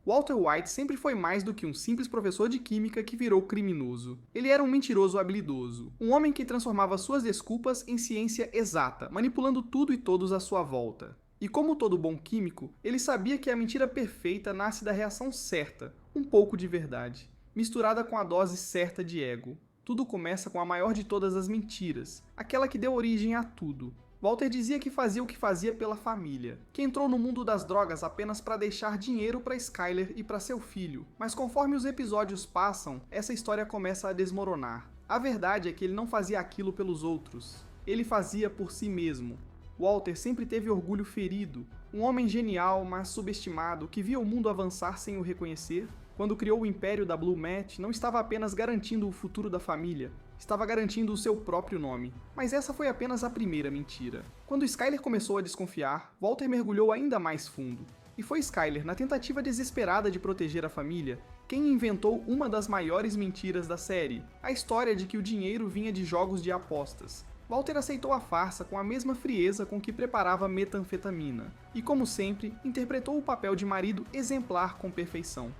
Walter White sempre foi mais do que um simples professor de química que virou criminoso. Ele era um mentiroso habilidoso, um homem que transformava suas desculpas em ciência exata, manipulando tudo e todos à sua volta. E como todo bom químico, ele sabia que a mentira perfeita nasce da reação certa, um pouco de verdade, misturada com a dose certa de ego. Tudo começa com a maior de todas as mentiras, aquela que deu origem a tudo. Walter dizia que fazia o que fazia pela família, que entrou no mundo das drogas apenas para deixar dinheiro para Skyler e para seu filho. Mas conforme os episódios passam, essa história começa a desmoronar. A verdade é que ele não fazia aquilo pelos outros. Ele fazia por si mesmo. Walter sempre teve orgulho ferido, um homem genial, mas subestimado, que via o mundo avançar sem o reconhecer. Quando criou o império da Blue Matte, não estava apenas garantindo o futuro da família, estava garantindo o seu próprio nome. Mas essa foi apenas a primeira mentira. Quando Skyler começou a desconfiar, Walter mergulhou ainda mais fundo. E foi Skyler, na tentativa desesperada de proteger a família, quem inventou uma das maiores mentiras da série, a história de que o dinheiro vinha de jogos de apostas. Walter aceitou a farsa com a mesma frieza com que preparava metanfetamina, e como sempre, interpretou o papel de marido exemplar com perfeição.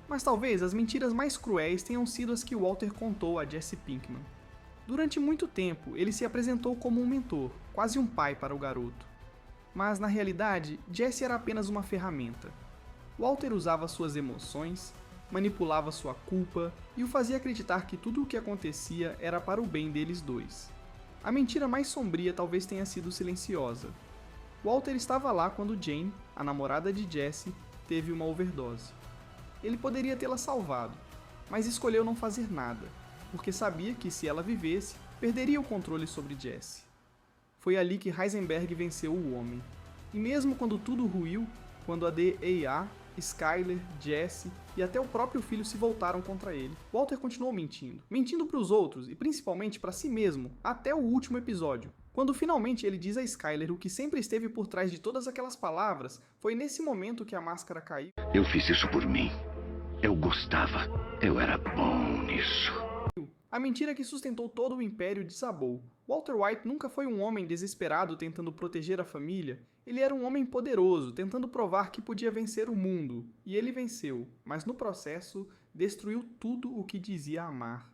Mas talvez as mentiras mais cruéis tenham sido as que Walter contou a Jesse Pinkman. Durante muito tempo, ele se apresentou como um mentor, quase um pai para o garoto. Mas, na realidade, Jesse era apenas uma ferramenta. Walter usava suas emoções, manipulava sua culpa e o fazia acreditar que tudo o que acontecia era para o bem deles dois. A mentira mais sombria talvez tenha sido silenciosa. Walter estava lá quando Jane, a namorada de Jesse, teve uma overdose. Ele poderia tê-la salvado, mas escolheu não fazer nada, porque sabia que se ela vivesse, perderia o controle sobre Jesse. Foi ali que Heisenberg venceu o homem. E mesmo quando tudo ruiu, quando a DEA, Skyler, Jesse e até o próprio filho se voltaram contra ele, Walter continuou mentindo. Mentindo para os outros e principalmente para si mesmo, até o último episódio. Quando finalmente ele diz a Skyler o que sempre esteve por trás de todas aquelas palavras, foi nesse momento que a máscara caiu. Eu fiz isso por mim. Eu gostava. Eu era bom nisso. A mentira que sustentou todo o império desabou. Walter White nunca foi um homem desesperado tentando proteger a família. Ele era um homem poderoso, tentando provar que podia vencer o mundo. E ele venceu, mas no processo, destruiu tudo o que dizia amar.